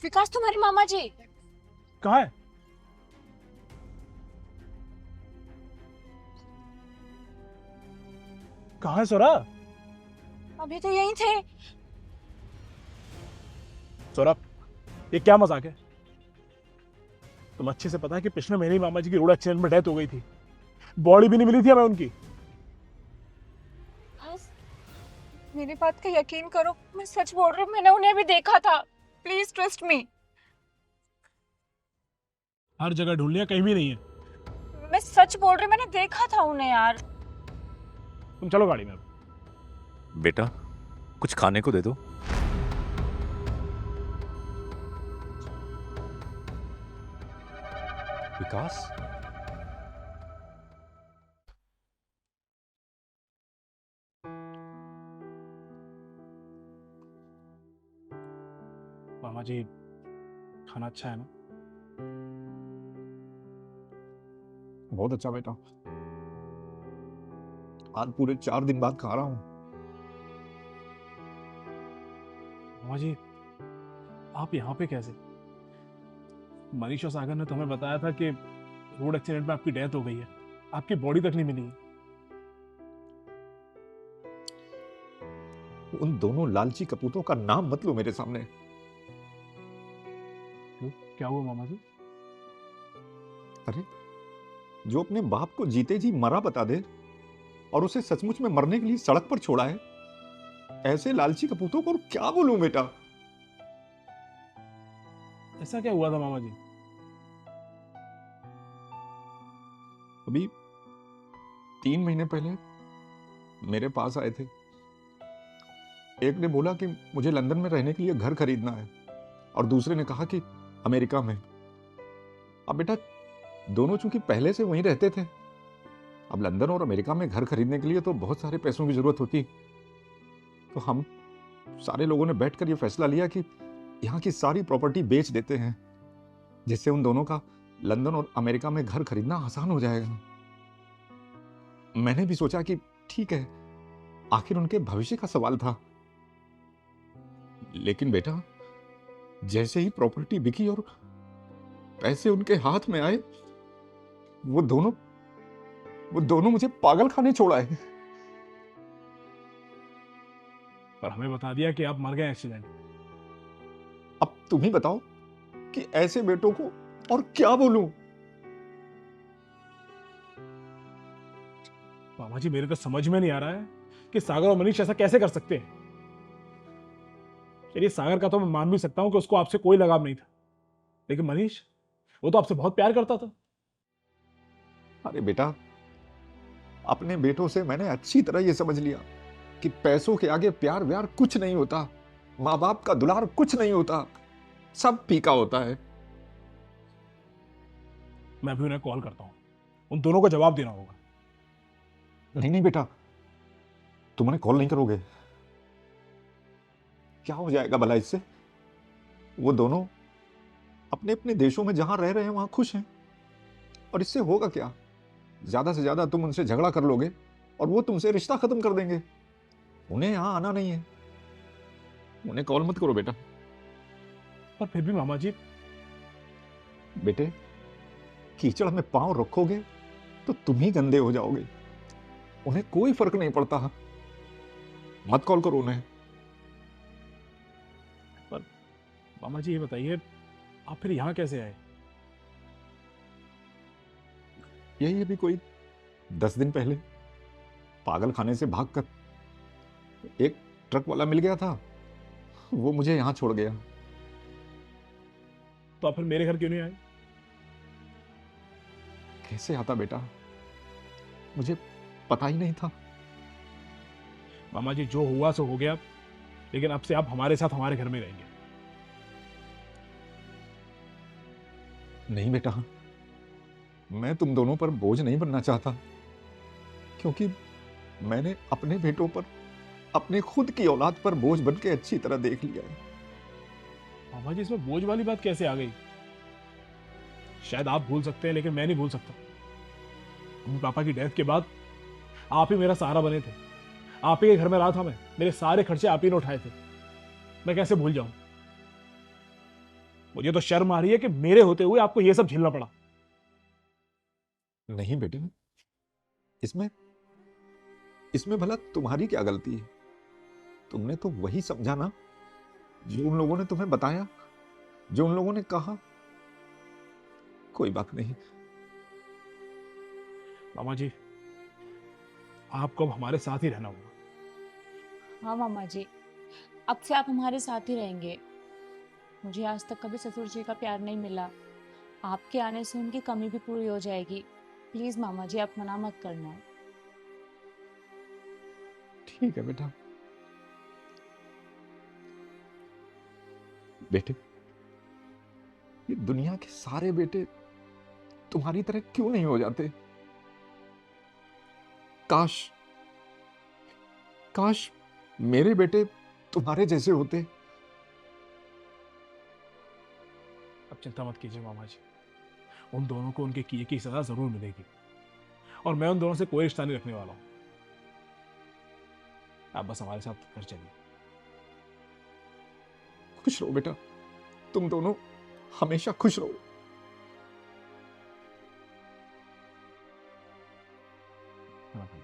विकास तुम्हारे मामा जी। कहाँ है? कहाँ है सोरा? अभी तो यहीं थे। सोरा, ये क्या मजाक है? तुम अच्छे से पता है कि पिछले महीने ही मामा जी की रोड एक्सीडेंट में डेथ हो गई थी। बॉडी भी नहीं मिली थी हमें उनकी। बस मेरी बात का यकीन करो, मैं सच बोल रही हूँ, मैंने उन्हें भी देखा था। Please trust me. हर जगह ढूंढ लिया, कहीं भी नहीं है। मैं सच बोल रही हूँ, मैंने देखा था उन्हें यार। तुम चलो गाड़ी में। बेटा, कुछ खाने को दे दो। विकास, मामा जी, खाना अच्छा है ना? बहुत अच्छा बेटा, आज पूरे 4 दिन बाद खा रहा हूँ। मामा जी, आप यहाँ पे कैसे? मनीष और सागर ने तुम्हें बताया था कि रोड एक्सीडेंट में आपकी डेथ हो गई है, आपकी बॉडी तक नहीं मिली। उन दोनों लालची कपूतों का नाम मत लो मेरे सामने। क्यों? क्या हुआ मामा जी? अरे, जो अपने बाप को जीते जी मरा बता दे और उसे सचमुच में मरने के लिए सड़क पर छोड़ा है, ऐसे लालची कपूतों को और क्या बोलूं बेटा। ऐसा क्या हुआ था मामा जी? अभी 3 महीने पहले मेरे पास आए थे। एक ने बोला कि मुझे लंदन में रहने के लिए घर खरीदना है और दूसरे ने कहा कि अमेरिका में। अब बेटा, दोनों चूंकि पहले से वहीं रहते थे, अब लंदन और अमेरिका में घर खरीदने के लिए तो बहुत सारे पैसों की जरूरत होती। तो हम सारे लोगों ने बैठकर यह फैसला लिया कि यहाँ की सारी प्रॉपर्टी बेच देते हैं, जिससे उन दोनों का लंदन और अमेरिका में घर खरीदना आसान हो जाएगा। मैंने भी सोचा कि ठीक है, आखिर उनके भविष्य का सवाल था। लेकिन बेटा, जैसे ही प्रॉपर्टी बिकी और पैसे उनके हाथ में आए, वो दोनों मुझे पागल खाने छोड़ा है। पर हमें बता दिया कि आप मर गए एक्सीडेंट। अब तुम ही बताओ कि ऐसे बेटों को और क्या बोलूं। मामा जी, मेरे तो समझ में नहीं आ रहा है कि सागर और मनीष ऐसा कैसे कर सकते हैं। चलिए, सागर का तो मैं मान भी सकता हूं कि उसको आपसे कोई लगाव नहीं था, लेकिन मनीष, वो तो आपसे बहुत प्यार करता था। अरे बेटा, अपने बेटों से मैंने अच्छी तरह यह समझ लिया कि पैसों के आगे प्यार व्यार कुछ नहीं होता, माँ बाप का दुलार कुछ नहीं होता, सब फीका होता है। मैं भी उन्हें कॉल करता हूं, उन दोनों को जवाब देना होगा। नहीं नहीं बेटा, तुम उन्हें कॉल नहीं करोगे, क्या हो जाएगा भला इससे। वो दोनों अपने अपने देशों में जहां रह रहे हैं वहां खुश हैं, और इससे होगा क्या? ज्यादा से ज्यादा तुम उनसे झगड़ा कर लोगे और वो तुमसे रिश्ता खत्म कर देंगे। उन्हें यहां आना नहीं है, उन्हें कॉल मत करो बेटा। पर फिर भी मामा जी, बेटे, कीचड़ में पांव रखोगे तो तुम ही गंदे हो जाओगे। उन्हें कोई फर्क नहीं पड़ता, मत कॉल करो उन्हें। पर मामा जी, ये बताइए, आप फिर यहां कैसे आए? यही अभी कोई 10 दिन पहले पागल खाने से भागकर एक ट्रक वाला मिल गया था, वो मुझे यहां छोड़ गया। तो आप फिर मेरे घर क्यों नहीं आए? कैसे आता बेटा, मुझे पता ही नहीं था। मामा जी, जो हुआ सो हो गया, लेकिन अब से आप हमारे साथ हमारे घर में रहेंगे। नहीं बेटा, मैं तुम दोनों पर बोझ नहीं बनना चाहता, क्योंकि मैंने अपने बेटों पर, अपने खुद की औलाद पर बोझ बन के अच्छी तरह देख लिया है। मामा जी, इसमें बोझ वाली बात कैसे आ गई? शायद आप भूल सकते हैं, लेकिन मैं नहीं भूल सकता। अपने पापा की डेथ के बाद आप ही मेरा सहारा बने थे, आप ही के घर में रहा था मैं, मेरे सारे खर्चे आप ही ने उठाए थे। मैं कैसे भूल जाऊं? मुझे तो शर्म आ रही है कि मेरे होते हुए आपको ये सब झेलना पड़ा। नहीं बेटे, इसमें इसमें भला तुम्हारी क्या गलती है? तुमने तो वही समझा ना जो उन लोगों ने तुम्हें बताया, जो उन लोगों ने कहा। कोई बात नहीं। मामा जी, आपको अब हमारे साथ ही रहना होगा। हाँ मामा जी, अब से आप हमारे साथ ही रहेंगे। मुझे आज तक कभी ससुर जी का प्यार नहीं मिला, आपके आने से उनकी कमी भी पूरी हो जाएगी। प्लीज मामा जी, आप मना मत करना। ठीक है बेटा। बेटे, ये दुनिया के सारे बेटे तुम्हारी तरह क्यों नहीं हो जाते? काश काश मेरे बेटे तुम्हारे जैसे होते। अब चिंता मत कीजिए मामा जी, उन दोनों को उनके किए की सजा जरूर मिलेगी, और मैं उन दोनों से कोई रिश्ता नहीं रखने वाला हूं। आप बस हमारे साथ घर चलिए। खुश रहो बेटा, तुम दोनों हमेशा खुश रहो। हाँ भाई।